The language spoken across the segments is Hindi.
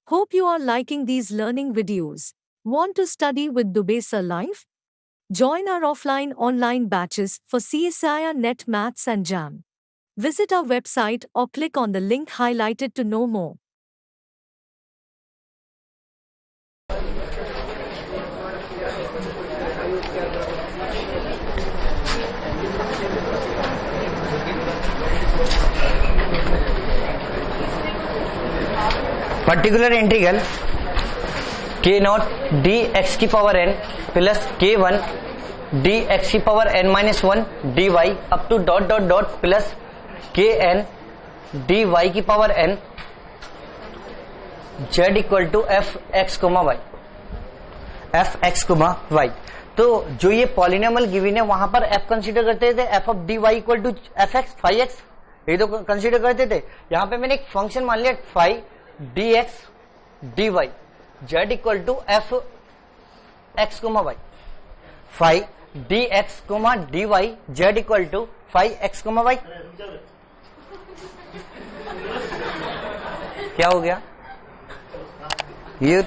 Hope you are liking these learning videos. Want to study with Dubey Sir Live? Join our offline online batches for CSIR NET Maths and JAM. Visit our website or click on the link highlighted to know more. Particular integral k not D X की power n plus k1 D X की power n minus 1 D Y up to dot dot dot plus kn D Y की power n z equal to F X comma Y. तो जो ये पॉलिनोमियल गिवन है वहां पर f कंसीडर करते थे, f of D Y equal to F X five X, ये तो कंसीडर करते थे। यहां पे मैंने एक फंक्शन मान लिया five D x D Y Z equal to F X comma Y, five D X comma D Y Z equal to five X comma Y. क्या हो गया ये?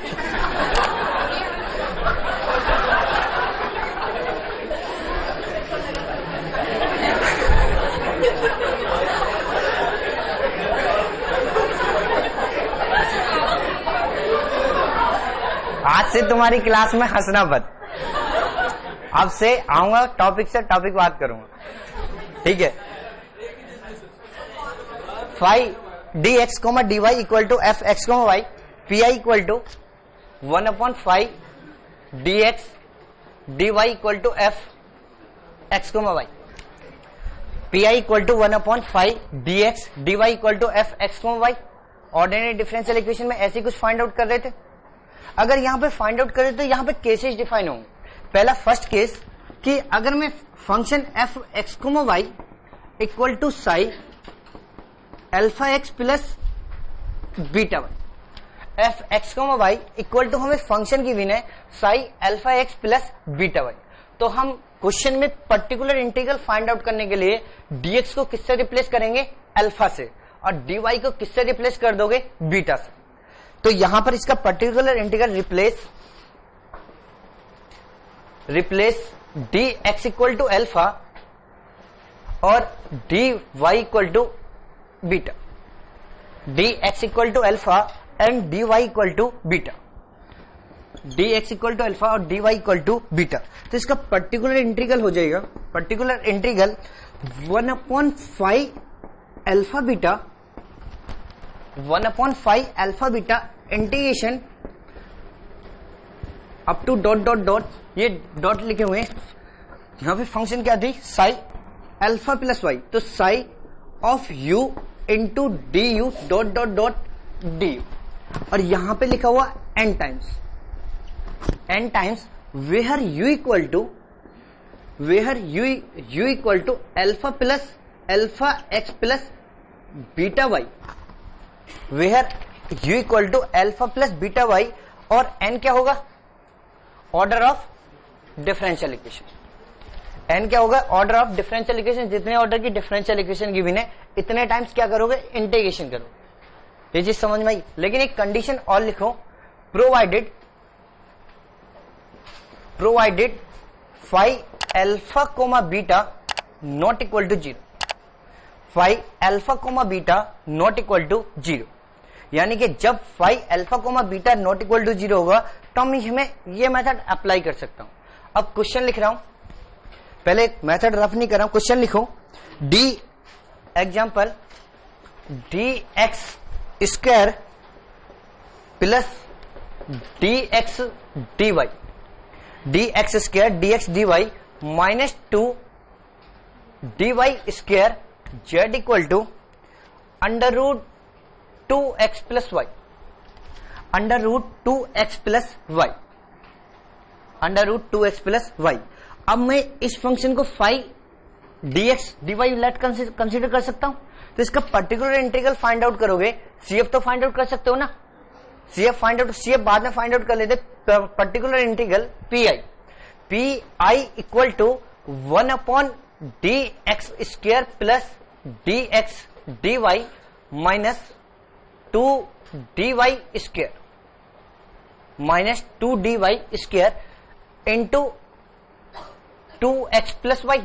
आज से तुम्हारी क्लास में हंसना बंद। अब से आऊंगा टॉपिक से टॉपिक बात करूंगा, ठीक है। Five D X comma D Y equal to F X comma Y, P I equal to 1/5 D x D Y equal to F X comma Y, P I equal to 1/5 D x D Y equal to F X comma Y. Ordinary differential equation में ऐसे कुछ फाइंड आउट कर रहे थे। अगर यहां पे फाइंड आउट करें तो यहां पे केसेस डिफाइन होंगे। पहला फर्स्ट केस कि अगर मैं function F X comma Y equal to psi alpha x plus beta Y, F X comma Y equal to हमें फंक्शन की विन है psi alpha x plus beta Y. तो हम क्वेश्चन में पर्टिकुलर इंटीग्रल फाइंड आउट करने के लिए डीएक्स को किससे रिप्लेस करेंगे? अल्फा से, और डीवाई को किससे रिप्लेस कर दोगे? बीटा से। तो यहां पर इसका particular integral replace D X equal to alpha और D Y equal to beta, D X equal to alpha and D Y equal to beta, D X equal to alpha और D Y equal to beta. तो इसका पर्टिकुलर इंटीग्रल हो जाएगा, particular integral 1/5 alpha beta 1/5 alpha beta integration up to dot dot dot, ये डॉट लिखे हुए हैं। यहां पे फंक्शन क्या थी? साई अल्फा प्लस वाई, तो psi of U into D U dot dot dot D you, और यहां पे लिखा हुआ n times where U equal to alpha x plus beta Y, where U equal to alpha plus beta Y, और n क्या होगा? Order of differential equation. n क्या होगा? Order of differential equation. जितने ऑर्डर की डिफरेंशियल इक्वेशन गिवन है इतने टाइम्स क्या करोगे? इंटीग्रेशन करोगे। ये चीज समझ में आई। लेकिन एक कंडीशन और लिखो, provided five alpha comma beta not equal to 0, five alpha comma beta not equal to 0, यानी कि जब five alpha comma beta not equal to 0 होगा तो मैं ये मेथड अप्लाई कर सकता हूं। अब क्वेश्चन लिख रहा हूं, पहले मेथड रफ नहीं कर रहा हूं, क्वेश्चन लिखो। D example D x square plus D x D Y, D x square D x D Y minus 2 D Y square Z equal to under root 2x plus Y, under root 2x plus Y, under root 2x plus Y. अब मैं इस फंक्शन को 5 dx dy लेट कंसीडर कर सकता हूं। तो इसका पर्टिकुलर इंटीग्रल फाइंड आउट करोगे, सीएफ तो फाइंड आउट कर सकते हो ना, सीएफ फाइंड आउट, सीएफ बाद में फाइंड आउट कर लेते। Particular integral P I equal to 1/dx square plus dx dy minus 2 dy square. Minus 2dy square into 2x plus y,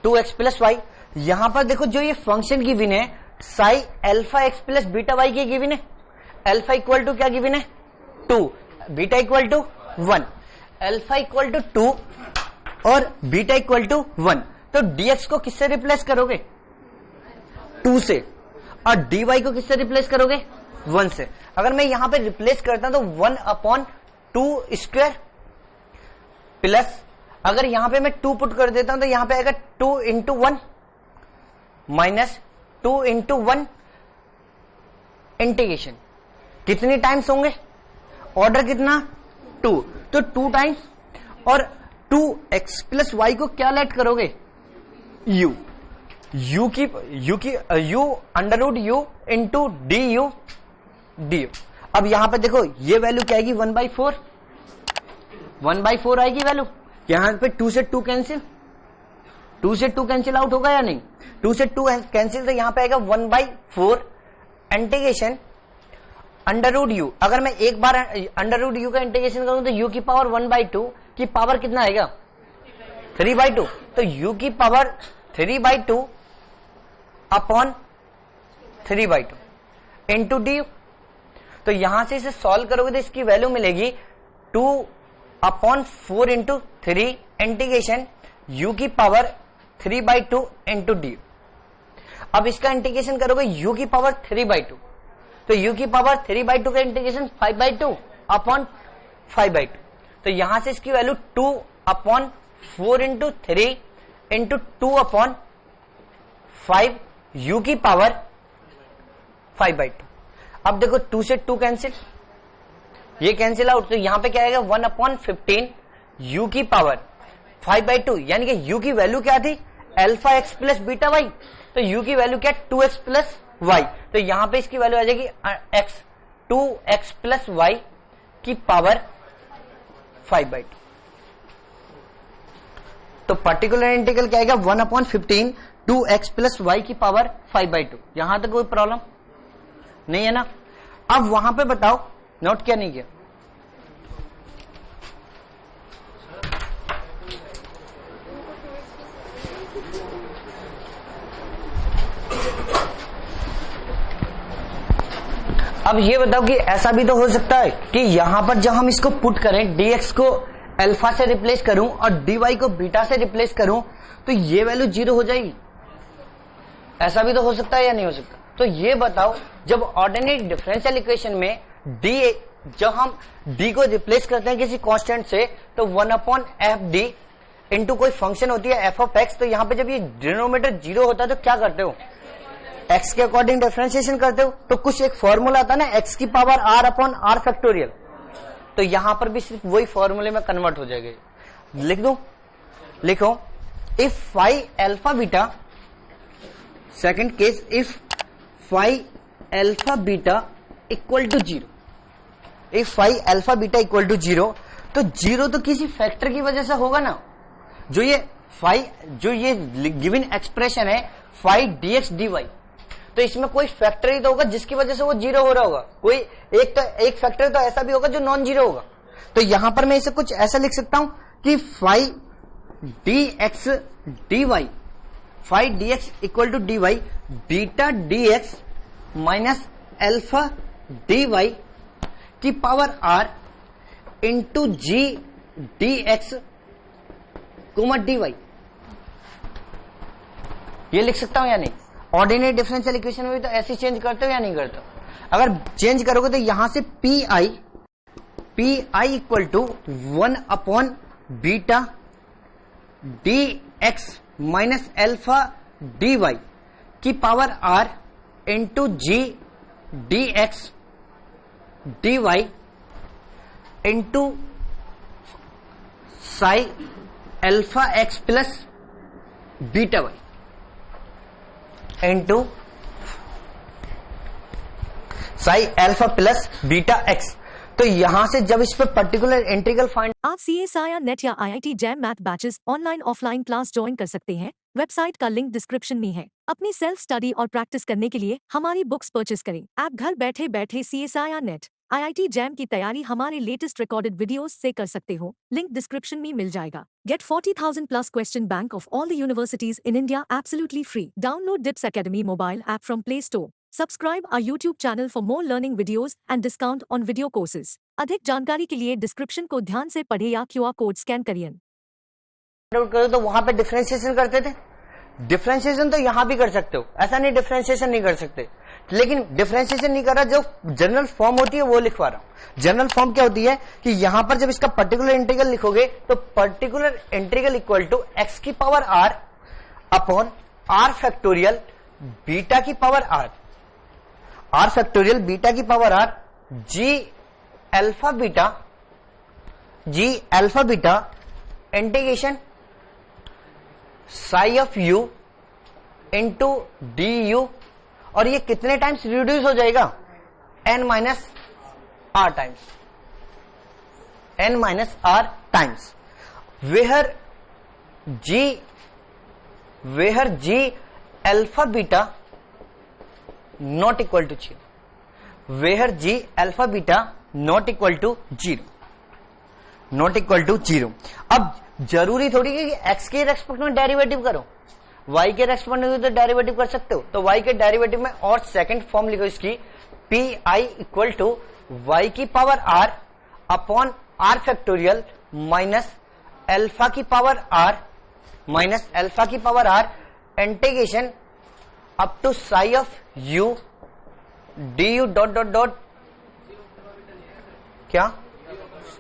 2x plus y. यहां पर देखो जो ये फंक्शन गिवन है psi alpha x plus beta y की गिवन है। अल्फा इक्वल टू क्या गिवन है 2, beta equal to 1, alpha equal to 2 और बीटा इक्वल टू 1। तो dx को किससे रिप्लेस करोगे 2 से, और dy को किससे रिप्लेस करोगे 1 से। अगर मैं यहां पे रिप्लेस करता हूं तो 1/2 स्क्वायर प्लस, अगर यहां पे मैं 2 पुट कर देता हूं तो यहां पे आएगा 2 इंटू 1 माइनस 2 इंटू 1 इंटीग्रेशन। कितनी टाइम्स होंगे, ऑर्डर कितना 2, तो 2 टाइम्स, और 2x प्लस वाई को क्या लेट करोगे u under root u into du। अब यहां पे देखो ये वैल्यू क्या आएगी 1/4, 1/4 आएगी वैल्यू। यहां पे 2 से 2 कैंसिल, 2 से 2 कैंसिल आउट होगा या नहीं, 2 से 2 कैंसिल, तो यहां पे आएगा 1/4 इंटीग्रेशन अंडर रूट u। अगर मैं एक बार अंडर रूट u का इंटीग्रेशन करूं तो u की पावर 1/2 की पावर कितना आएगा 3/2, तो u की पावर 3/2 अपॉन 3/2 इंटू डी। तो यहां से इसे सॉल्व करोगे तो इसकी वैल्यू मिलेगी 2/4 इंटू 3 इंटीग्रेशन u की पावर 3/2 इंटू डी। अब इसका इंटीग्रेशन करोगे u की पावर 3/2, तो u की पावर 3/2 का इंटीग्रेशन 5/2 अपॉन 5/2। तो यहां से इसकी वैल्यू 2/4 इंटू 3 इंटू 2/5 u की पावर 5/2। अब देखो 2 से 2 कैंसिल, ये कैंसिल आउट, तो यहां पे क्या आएगा 1/15 u की पावर 5/2, यानी कि u की वैल्यू क्या थी alpha x plus beta Y, तो u की वैल्यू क्या 2x प्लस वाई, तो यहां पे इसकी वैल्यू आ जाएगी 2x प्लस वाई की पावर 5/2। तो पर्टिकुलर इंटीग्रल क्या आएगा 1/15 2x प्लस वाई की पावर 5/2। यहां तक कोई प्रॉब्लम नहीं है ना। अब वहां पे बताओ नोट क्या नहीं किया, अब ये बताओ कि ऐसा भी तो हो सकता है कि यहां पर जब हम इसको पुट करें dx को अल्फा से रिप्लेस करूं और dy को बीटा से रिप्लेस करूं तो ये वैल्यू 0 हो जाएगी। ऐसा भी तो हो सकता है या नहीं हो सकता। तो ये बताओ जब ऑर्डिनरी डिफरेंशियल इक्वेशन में जब हम d को रिप्लेस करते हैं किसी कांस्टेंट से तो 1/fd इंटू कोई फंक्शन होती है f ऑफ x, तो यहां पे जब ये डिनोमिनेटर 0 होता है तो क्या करते हो x के अकॉर्डिंग डिफरेंशिएशन करते हो, तो कुछ एक फॉर्मूला आता है ना x की power r upon r factorial, तो यहां पर भी सिर्फ वही फॉर्मूले में कन्वर्ट हो जाएगा। लिख दो, लिखो if phi alpha beta, second case if phi alpha beta equal to 0, if phi alpha beta equal to 0, तो 0 तो किसी फैक्टर की वजह से होगा ना। जो ये गिवन एक्सप्रेशन है फाई dx dy, तो इसमें कोई फैक्टर ही तो होगा जिसकी वजह से वो 0 हो रहा होगा। कोई एक फैक्टर तो ऐसा भी होगा जो नॉन जीरो होगा। तो यहां पर मैं इसे कुछ ऐसा लिख सकता हूं कि phi dx dy, phi dx equal to dy beta dx minus alpha dy की पावर r इंटू जी dx कोमा dy। ये लिख सकता हूं या नहीं। ऑर्डिनरी डिफरेंशियल इक्वेशन में भी तो ऐसे चेंज करते हो या नहीं करते हो। अगर चेंज करोगे तो यहां से पी आई इक्वल टू 1/बीटा dx माइनस अल्फा dy की पावर r इंटू जी dx dy into psi alpha x plus beta Y into psi alpha plus beta X. तो यहां से जब इस पे पर्टिकुलर इंटीग्रल फाइंड, आप CSIR नेट या IIT JAM math batches online offline class join कर सकते हैं। वेबसाइट का लिंक डिस्क्रिप्शन में है। अपनी सेल्फ स्टडी और प्रैक्टिस करने के लिए हमारी बुक्स परचेस करें। आप घर बैठे बैठे CSIR नेट IIT जैम की तैयारी हमारे लेटेस्ट रिकॉर्डेड वीडियोस से कर सकते हो, लिंक डिस्क्रिप्शन में मिल जाएगा। Get 40,000 plus question bank of all the universities in India absolutely free. Download DIPS Academy mobile app from Play Store. Subscribe our YouTube channel for more learning videos and discount on video courses. अधिक जानकारी के लिए डिस्क्रिप्शन को ध्यान से पढ़े या QR कोड स्कैन करिए। तो वहां पे डिफरेंशिएशन करते थे, डिफरेंशिएशन तो यहां भी कर सकते हो, ऐसा नहीं डिफरेंशिएशन नहीं कर सकते, लेकिन डिफरेंशिएशन नहीं कर रहा, जो जनरल फॉर्म होती है वो लिखवा रहा हूं। जनरल फॉर्म क्या होती है कि यहां पर जब इसका पर्टिकुलर इंटीग्रल लिखोगे तो particular integral equal to X की power R upon R factorial beta की power R, R factorial beta की power R G alpha beta integration psi of U into D you, और ये कितने टाइम्स रिड्यूस हो जाएगा, n minus R times, n minus R times, where G alpha beta not equal to 0, where G alpha beta not equal to 0। अब जरूरी थोड़ी है कि x के रेस्पेक्ट में डेरिवेटिव करो, y के रेस्पेक्ट में तो डेरिवेटिव कर सकते हो, तो y के डेरिवेटिव में और सेकंड फॉर्म लिखो इसकी, P I equal to Y की power r upon r factorial minus alpha की power r integration up to psi of u D U dot dot dot क्या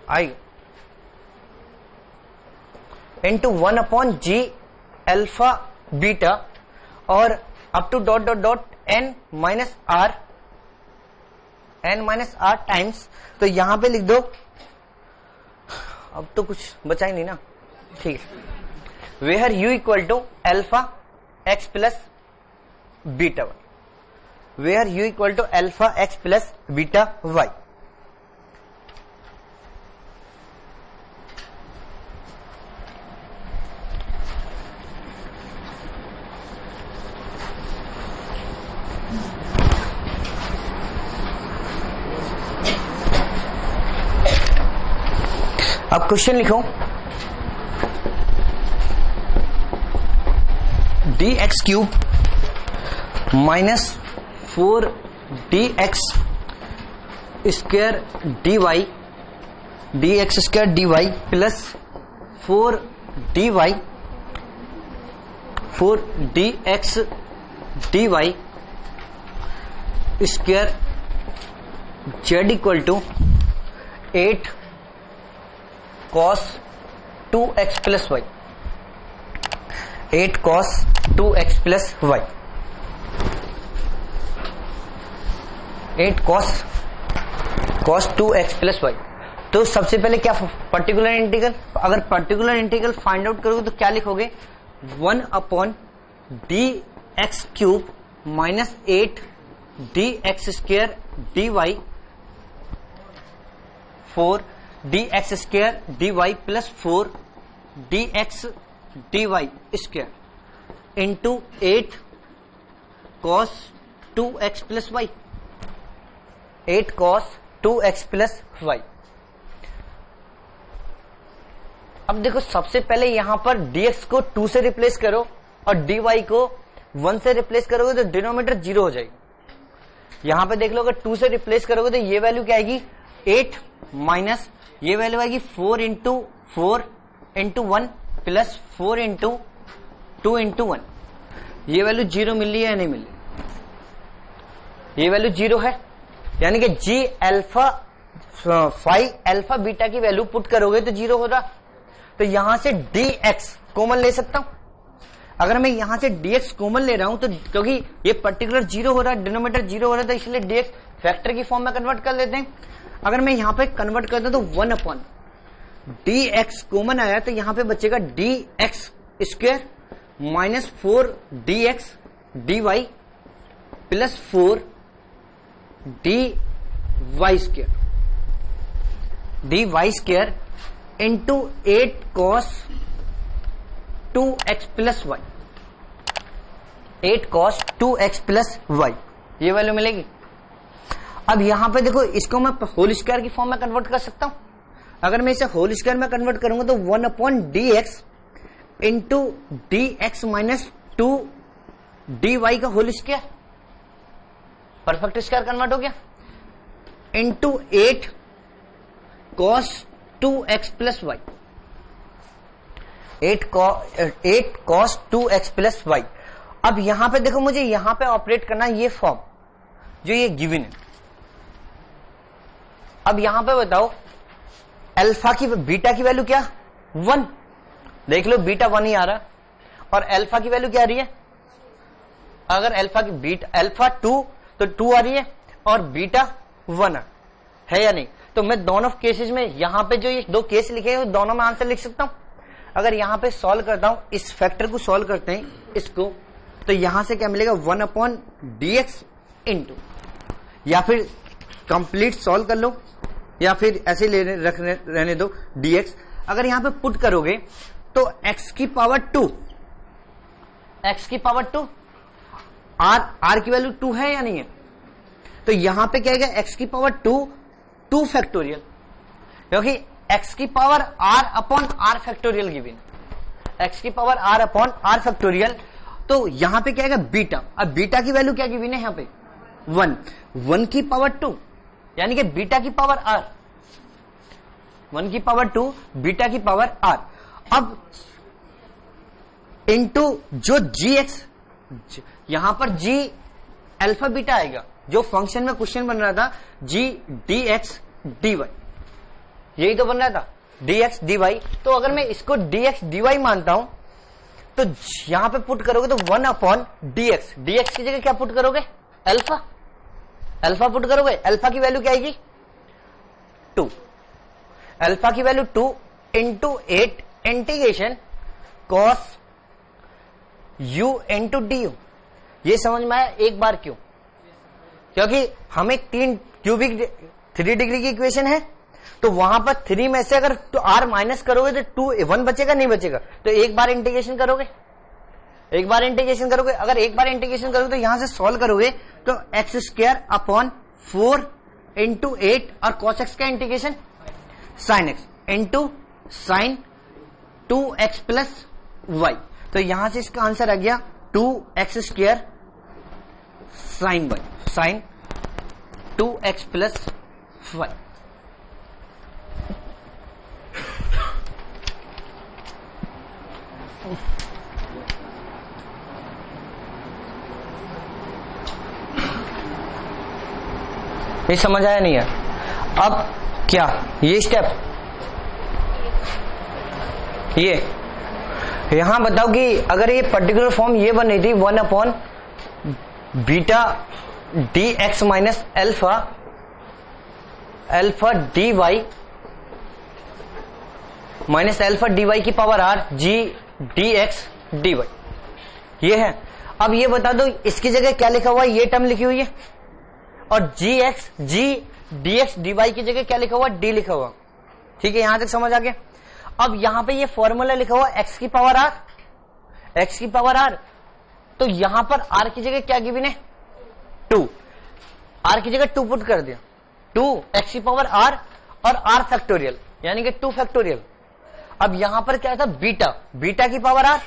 I into 1 upon G alpha beta और up to dot dot dot n minus R times, तो यहां पे लिख दो, अब तो कुछ बचा ही नहीं ना, ठीक है, where u equal to alpha x plus beta Y, where u equal to alpha x plus beta Y. अब क्वेश्चन लिखो, D x cube minus 4 D x square D y plus 4 D x D Y square Z equal to 8 cos 2x plus Y, 8 cos 2x plus Y, 8 cos 2x plus Y. तो सबसे पहले क्या पर्टिकुलर इंटीग्रल, अगर पर्टिकुलर इंटीग्रल फाइंड आउट करोगे तो क्या लिखोगे, 1 upon D x cube minus 8 D x square D y 4 D x square D y plus 4 D x D Y square into 8 cos 2x plus Y, 8 cos 2x plus Y. अब देखो सबसे पहले यहां पर dx को 2 से रिप्लेस करो और dy को 1 से रिप्लेस करोगे तो डिनोमिनेटर 0 हो जाएगी। यहां पे देख लो अगर 2 से रिप्लेस करोगे तो ये वैल्यू क्या आएगी, 8 माइनस ये वैल्यू आएगी 4 इंटू 1 प्लस 4 इंटू 2 इंटू 1। ये वैल्यू 0 मिल रही है या नहीं मिल रही, ये वैल्यू 0 है, यानी कि जी अल्फा फाई अल्फा बीटा की वैल्यू पुट करोगे तो 0 होगा। तो यहां से dx कॉमन ले सकता हूं, अगर मैं यहां से dx कॉमन ले रहा हूं तो क्योंकि ये पर्टिकुलर 0 हो रहा है, डिनोमिनेटर 0 हो रहा है, तो इसलिए dx फैक्टर की फॉर्म में कन्वर्ट कर लेते हैं। अगर मैं यहां पे कन्वर्ट करता हूं तो 1 अपॉन dx कॉमन आया तो यहां पे बचेगा dx square minus 4 dx dy plus 4 dy square into 8 cos 2x plus Y, 8 cos 2x plus y, ये वैल्यू मिलेगी। अब यहां पे देखो, इसको मैं होल स्क्वायर की फॉर्म में कन्वर्ट कर सकता हूं। अगर मैं इसे होल स्क्वायर में कन्वर्ट करूंगा तो 1 upon D X into D X minus 2 D Y का whole square, perfect square convert हो गया, into 8 cos 2x plus Y, 8 cos 2x plus Y. अब यहां पे देखो, मुझे यहां पे ऑपरेट करना है ये फॉर्म जो ये गिवन है। अब यहां पे बताओ अल्फा की बीटा की वैल्यू क्या, 1, देख लो बीटा 1 ही आ रहा है, और अल्फा की वैल्यू क्या आ रही है, अगर अल्फा की बीटा अल्फा 2 तो 2 आ रही है, और बीटा 1 है या नहीं। तो मैं दोनों केसेस में यहां पे जो ये दो केस लिखे हैं दोनों में आंसर लिख सकता हूं। अगर यहां पे सॉल्व करता हूं, इस फैक्टर को सॉल्व करते हैं इसको, तो यहां से क्या मिलेगा, 1 अपॉन डी एक्स इंटू, या फिर कंप्लीट सॉल्व कर लो या फिर ऐसे रहने दो डी एक्स। अगर यहां पे पुट करोगे तो x की पावर 2, x की पावर 2, r की वैल्यू 2 है या नहीं है, तो यहां पे क्या है, x की पावर 2 फैक्टोरियल, क्योंकि x की power r upon r factorial given, x की power r upon r factorial. तो यहां पे क्या है, बीटा, अब बीटा की वैल्यू क्या गिवन है यहां पे, 1 की पावर 2, यानी कि बीटा की पावर r, 1 की पावर 2 बीटा की पावर r। अब इंटू जो gx, यहां पर g अल्फा बीटा आएगा, जो फंक्शन में क्वेश्चन बन रहा था g dx dy, यही तो बन रहा था dx dy। तो अगर मैं इसको dx dy मानता हूं तो यहां पे पुट करोगे तो 1 अपॉन dx, dx की जगह क्या पुट करोगे, अल्फा, अल्फा पुट करोगे, अल्फा की वैल्यू क्या आएगी, 2, अल्फा की value 2 into 8 integration cos u into D you. ये समझ में आया एक बार क्यों, क्योंकि हमें 3 डिग्री की इक्वेशन है, तो वहां पर 3 में से अगर तो r माइनस करोगे तो 1 बचेगा, नहीं बचेगा, तो एक बार इंटीग्रेशन करोगे, एक बार इंटीग्रेशन करोगे। अगर एक बार इंटीग्रेशन करोगे तो यहां से सॉल्व करोगे तो एक्स स्क्वायर अपॉन 4 इंटू 8 और कॉस एक्स का integration sine x into sine 2x plus Y. तो यहां से इसका आंसर आ गया 2x square sine y, sine 2x plus y. ये समझ आया नहीं है। अब क्या ये स्टेप, ये यहां बताओ कि अगर ये पर्टिकुलर फॉर्म ये बन रही थी 1 upon beta D X minus alpha, alpha D Y minus alpha D Y की power R G D x D Y, ये है। अब ये बता दो इसकी जगह क्या लिखा हुआ है, ये टर्म लिखी हुई है, और G X G D x D Y की जगह क्या लिखा हुआ, डी लिखा हुआ। ठीक है, यहां तक समझ आ गया। अब यहां पे ये फॉर्मूला लिखा हुआ एक्स की पावर आर, एक्स की पावर आर, तो यहां पर आर की जगह क्या गिवन है, 2, आर की जगह 2 पुट कर दिया, 2 एक्स की पावर आर और आर फैक्टोरियल यानी कि 2 फैक्टोरियल। अब यहां पर क्या था, बीटा, बीटा की पावर आर,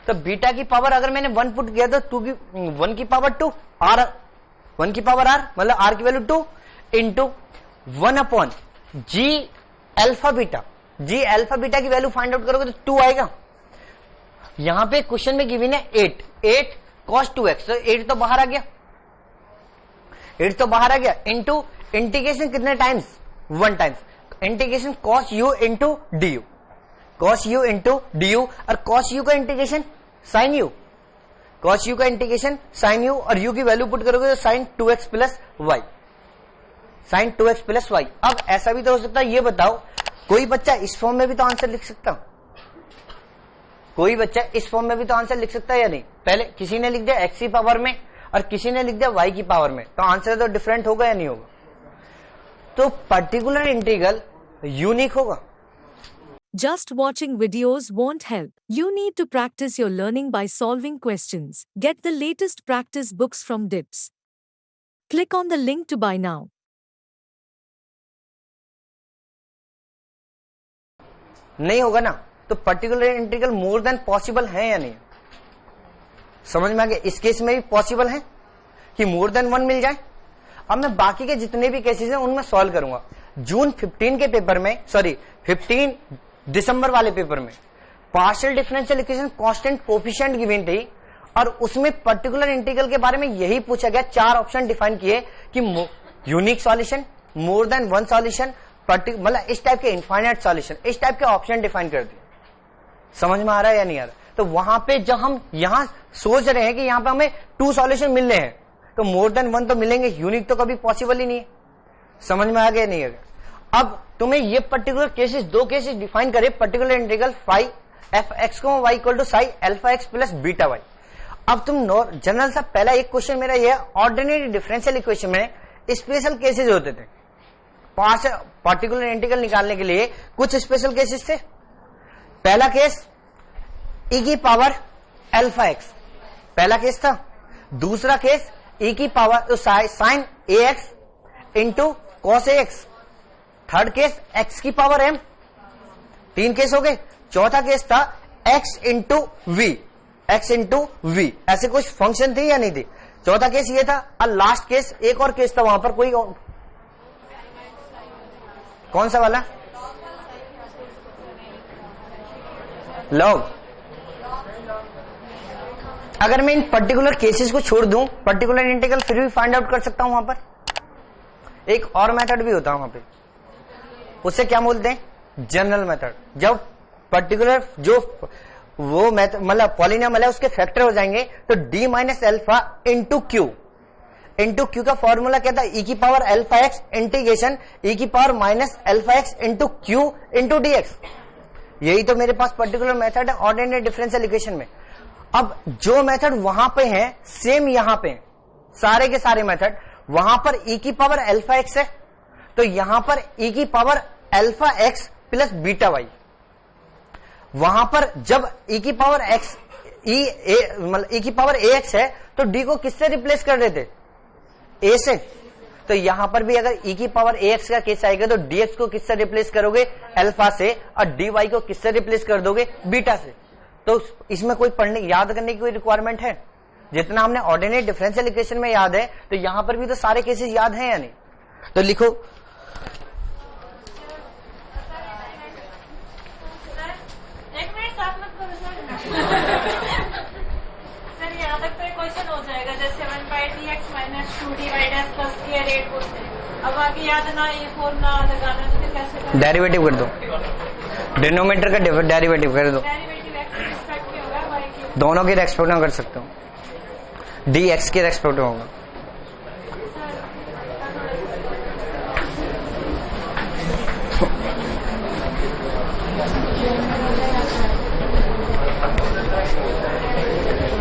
तो बीटा की पावर अगर मैंने 1 पुट किया तो 1 की पावर 2 आर, 1 की पावर आर मतलब आर की value 2 into 1 upon G alpha beta, जी अल्फा बीटा की वैल्यू फाइंड आउट करोगे तो 2 आएगा। यहां पे क्वेश्चन में गिवन है 8 cos 2x, तो 8 तो बाहर आ गया, 8 तो बाहर आ गया, इंटू इंटीग्रेशन कितने times, 1 times, integration cos u into D u, cos u into D you, और cos u का integration sin u, cos u का इंटीग्रेशन sin u, और u की वैल्यू पुट करोगे तो sin 2x plus y, sin 2x plus Y. अब ऐसा भी तो हो सकता है, ये बताओ कोई बच्चा इस फॉर्म में भी तो आंसर लिख सकता, कोई बच्चा इस फॉर्म में भी तो आंसर लिख सकता है या नहीं। पहले किसी ने लिख दिया x की पावर में और किसी ने लिख दिया y की पावर में, तो आंसर तो डिफरेंट होगा या नहीं होगा, तो पर्टिकुलर इंटीग्रल यूनिक होगा। Just watching videos won't help. You need to practice your learning by solving questions. Get the latest practice books from DIPS. Click on the link to buy now. नहीं होगा ना, तो particular integral more than possible है या नहीं? समझ में आ गया? इस केस में भी पॉसिबल है कि मोर देन 1 मिल जाए। अब मैं बाकी के जितने भी केसेस हैं उनमें सॉल्व करूंगा। जून 15 के पेपर में, सॉरी 15 दिसंबर वाले पेपर में partial differential equation constant coefficient given थी और उसमें पर्टिकुलर इंटीग्रल के बारे में यही पूछा गया। 4 ऑप्शन डिफाइन किए कि unique solution, more than 1 solution, मतलब इस टाइप के इनफाइनाइट सॉल्यूशन, इस टाइप के ऑप्शन डिफाइन कर दिए। समझ में आ रहा है या नहीं आ रहा? तो वहां पे जब हम यहां सोच रहे हैं कि यहां पे हमें 2 सॉल्यूशन मिल रहे हैं, तो मोर देन 1 तो मिलेंगे, यूनिक तो कभी पॉसिबल ही नहीं है। समझ में आ गया नहीं आ गया? अब तुम्हें ये पर्टिकुलर केसेस, 2 केसेस डिफाइन करे, particular integral phi F X को Y equal to psi alpha x plus beta Y. अब तुम जनरल सा पहला एक क्वेश्चन मेरा ये, ऑर्डिनरी डिफरेंशियल इक्वेशन में स्पेशल केसेस होते थे। पर्टिकुलर इंटीग्रल निकालने के लिए कुछ स्पेशल केसेस थे। पहला केस e की पावर अल्फा एक्स, पहला केस था। दूसरा केस e की power sine a x into cos a x. Third case x की पावर m। 3 केस हो गए। चौथा केस था x into v, x into v, ऐसे कुछ फंक्शन थी या नहीं थी? चौथा केस ये था। और लास्ट केस एक और केस था वहां पर, कोई और, कौन सा वाला? लॉग। अगर मैं इन पर्टिकुलर केसेस को छोड़ दूं, पर्टिकुलर इंटीग्रल फिर भी फाइंड आउट कर सकता हूं। वहां पर एक और मेथड भी होता है वहां पे, उसे क्या बोलते हैं? General method. जब पर्टिकुलर जो वो मेथड मतलब पॉलिनोमियल है उसके फैक्टर हो जाएंगे, तो d minus alpha into Q, into Q का फॉर्मूला क्या था? e की power alpha x integration e की power minus alpha x into Q into D x. यही तो मेरे पास पर्टिकुलर मेथड है ऑर्डिनरी डिफरेंशियल इक्वेशन में। अब जो मेथड वहां पे है सेम यहां पे है, सारे के सारे मेथड। वहां पर e की पावर अल्फा एक्स है, तो यहां पर e की power alpha x plus beta y. वहां पर जब e की पावर एक्स मतलब e की पावर ए एक्स है, तो d को किससे रिप्लेस कर रहे थे? a से। तो यहां पर भी अगर e की पावर ए एक्स का केस आएगा, तो dx को किससे रिप्लेस करोगे? अल्फा से। और dy को किससे रिप्लेस कर दोगे? बीटा से। तो इसमें कोई पढ़ने याद करने की कोई रिक्वायरमेंट है? जितना हमने ऑर्डिनरी डिफरेंशियल इक्वेशन में याद है, तो यहां पर भी तो सारे केसेस याद हैं या नहीं? तो लिखो, सर यहाँ तक तो क्वेश्चन हो जाएगा, जैसे 1/dx माइनस 2d/+ के रेट होते हैं। अब आगे याद ना ये फॉर्मूला लगाना, तो कैसे करें? डेरिवेटिव कर दो, डिनोमिनेटर का डेरिवेटिव कर दो। डेरिवेटिव x के रिस्पेक्ट में होगा, y के दोनों के रेस्पेक्ट में कर सकते हो, dx के रेस्पेक्ट में होगा।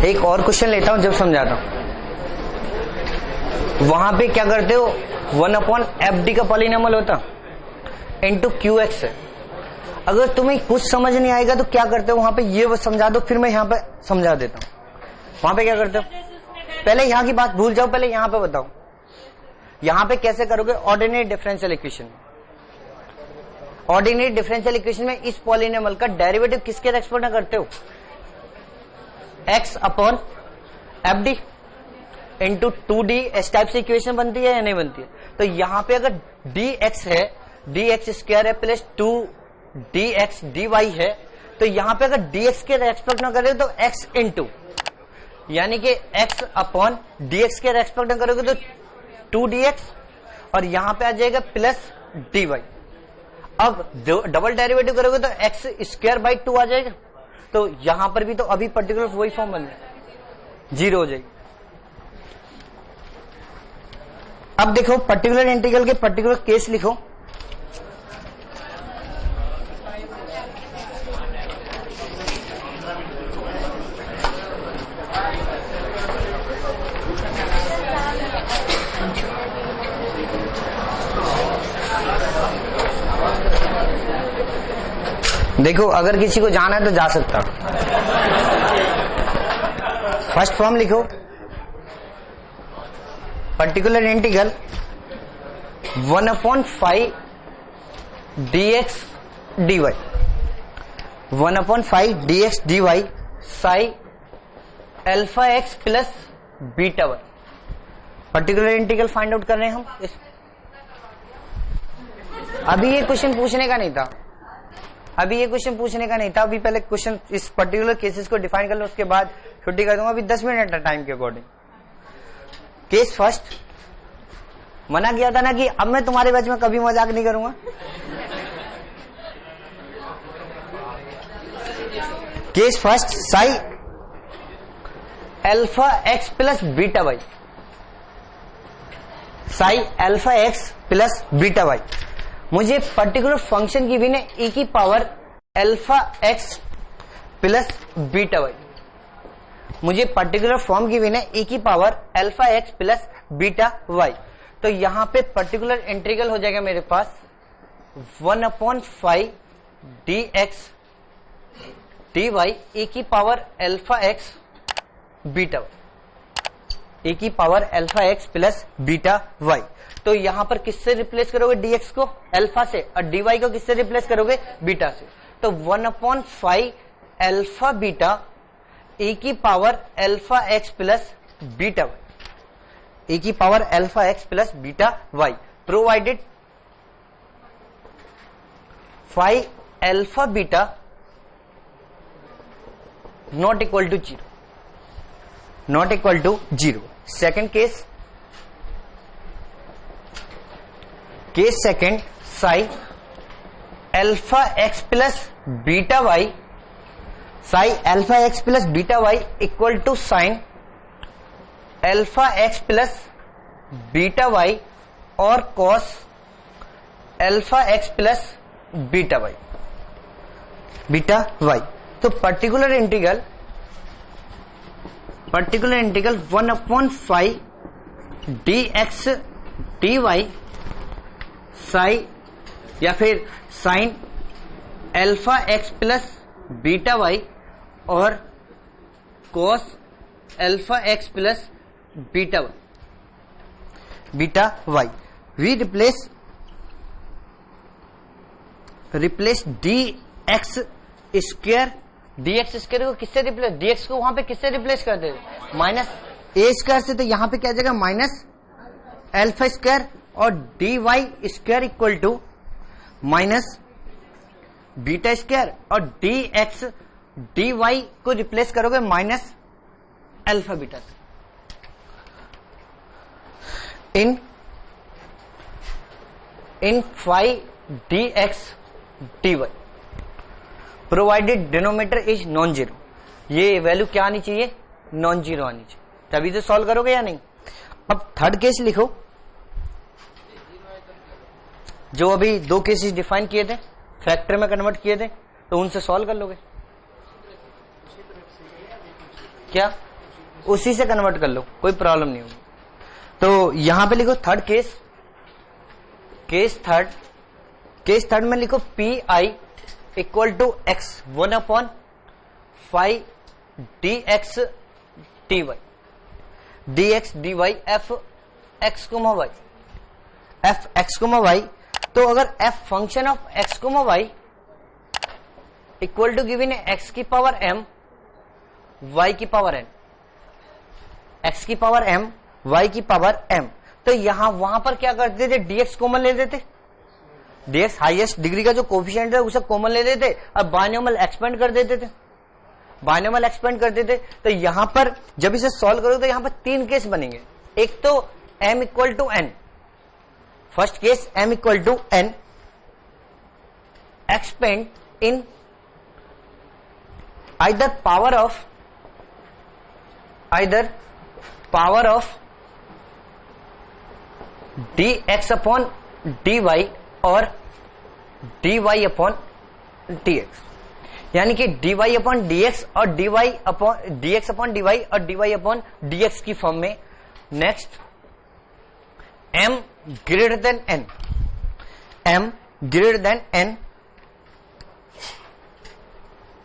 एक और क्वेश्चन लेता हूं जब समझाता हूं। वहां पे क्या करते हो? 1/fd का पॉलिनोमियल होता इंटू क्यू एक्स है। अगर तुम्हें कुछ समझ नहीं आएगा तो क्या करते हो? वहां पे ये समझा दो, फिर मैं यहाँ पे समझा देता हूं। वहां पे क्या करते हो? पहले यहाँ की बात भूल जाओ, पहले यहाँ पे बताओ। यहाँ पे कैसे करोगे? Ordinary differential equation. Ordinary differential equation में इस पॉलिनोमियल का डेरिवेटिव किसके रेस्पेक्ट में करते हो? x upon F D into 2d। इस टाइप से इक्वेशन बनती है या नहीं बनती है? तो यहां पे अगर dx है, dx स्क्वायर है प्लस 2dx dy है, तो यहां पे अगर dx के रेस्पेक्ट में करोगे तो x इंटू, यानी कि x अपॉन dx के रेस्पेक्ट में करोगे तो 2dx, और यहां पे आ जाएगा प्लस dy। अब डबल डेरिवेटिव करोगे तो x स्क्वायर बाई 2 आ जाएगा। तो यहां पर भी तो अभी पर्टिकुलर वही फॉर्म बन जाए, 0 हो जाएगी। अब देखो पर्टिकुलर इंटीग्रल के पर्टिकुलर केस लिखो। देखो अगर किसी को जाना है तो जा सकता। फर्स्ट फॉर्म लिखो, particular integral 1/5 dx dy 1/5 dx dy psi alpha x plus beta y. Particular integral find out कर रहे हैं हम। अभी ये क्वेश्चन पूछने का नहीं था, अभी पहले क्वेश्चन इस पर्टिकुलर केसेस को डिफाइन कर लो, उसके बाद छुट्टी कर दूंगा। अभी 10 मिनट है टाइम के अकॉर्डिंग। केस फर्स्ट, मना किया था ना कि अब मैं तुम्हारे बैच में कभी मजाक नहीं करूंगा। Case first, psi alpha x plus beta Y, psi alpha x plus beta y. मुझे पर्टिकुलर फंक्शन की भी ने e की power alpha x plus beta y, मुझे पर्टिकुलर फॉर्म की भी ने e की power alpha x plus beta Y. तो यहां पे पर्टिकुलर इंटीग्रल हो जाएगा मेरे पास 1/5 dx dy e की power alpha x beta Y, e की power alpha x plus beta Y. तो यहां पर किससे रिप्लेस करोगे dx को? अल्फा से, और dy को किससे रिप्लेस करोगे? बीटा से। तो 1/5 अल्फा बीटा e की power alpha x plus beta Y, e की power alpha x plus beta Y, provided 5 alpha beta not equal to 0, not equal to 0। Second case, case second, psi alpha x plus beta Y, psi alpha x plus beta Y equal to sine alpha x plus beta Y और cos alpha x plus beta Y, beta Y. तो particular integral 1/5 dx dy psi या फिर sine alpha x plus beta Y और cos alpha x plus beta Y. We replace dx square, dx square को किससे रिप्लेस, dx को वहां पे किससे रिप्लेस कर देते? माइनस ए स्क्वायर से। तो यहां पे क्या जाएगा? माइनस अल्फा स्क्वायर और dy square equal to minus beta square, और dx dy को रिप्लेस करोगे माइनस अल्फा बीटा से। इन 5 dx dy provided denominator is non zero. ये वैल्यू क्या आनी चाहिए? नॉन जीरो आनी चाहिए, तभी तो सॉल्व करोगे या नहीं। अब थर्ड केस लिखो, जो अभी 2 केसेस डिफाइन किए थे, फैक्टर में कन्वर्ट किए थे, तो उनसे सॉल्व कर लोगे क्या? उसी से कन्वर्ट कर लो, कोई प्रॉब्लम नहीं होगी। तो यहां पे लिखो थर्ड केस, केस थर्ड में लिखो P I equal to x 1/5 dx dy dx dy f x y, f x y। तो अगर f function of x y equal to given है x की पावर m y की पावर n, x की पावर m y की पावर m। तो यहां वहां पर क्या करते थे? dx कॉमन ले लेते, dx हाईएस्ट डिग्री का जो कोफिशिएंट है उसे कॉमन ले लेते और बायनोमियल एक्सपेंड कर देते थे, बायनोमियल एक्सपेंड कर देते। तो यहां पर जब इसे सॉल्व करोगे तो यहां पर 3 केस बनेंगे। एक तो m equal to n, first case m equal to n expand in either power of dx upon dy और dy अपॉन dx, यानी कि dy अपॉन dx और dx अपॉन dy और dy अपॉन dx की फॉर्म में। Next m greater than n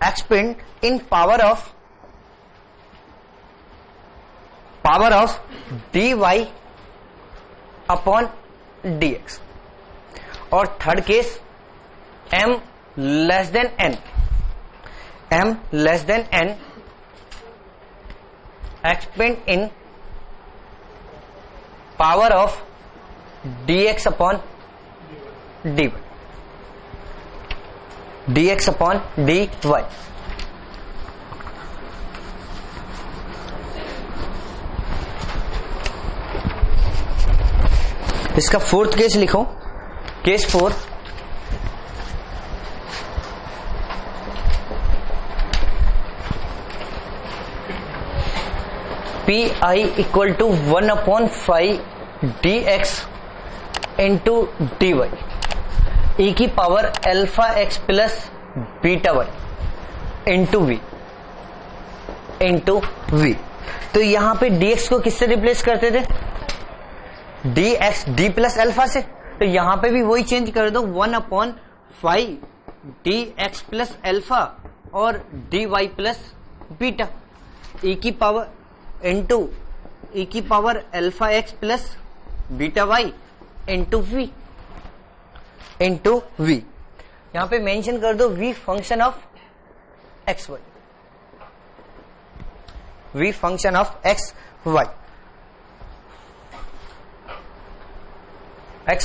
expand in power of dy upon dx। और third case m less than n, m less than n expand in power of dx upon dy, dx upon dy। इसका फोर्थ केस लिखो, case 4। P I equal to 1/5 dx into dy e की power alpha x plus beta y into v। तो यहां पे dx को किससे रिप्लेस करते थे? dx d प्लस अल्फा से। तो यहां पे भी वही चेंज कर दो, 1/5 dx प्लस अल्फा और dy प्लस बीटा e की पावर इंटू e की power alpha x plus beta y into v। यहां पे मेंशन कर दो v function of x y, v function of x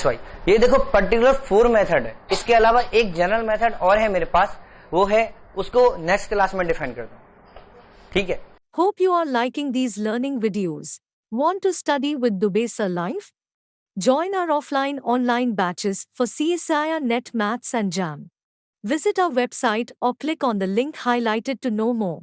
y. ये देखो पर्टिकुलर 4 मेथड है। इसके अलावा एक जनरल मेथड और है मेरे पास, वो है, उसको नेक्स्ट क्लास में डिफाइन करता हूं। ठीक है। Hope you are liking these learning videos. Want to study with Dubesa Live? Join our offline online batches for CSIR Net Maths and JAM. Visit our website or click on the link highlighted to know more.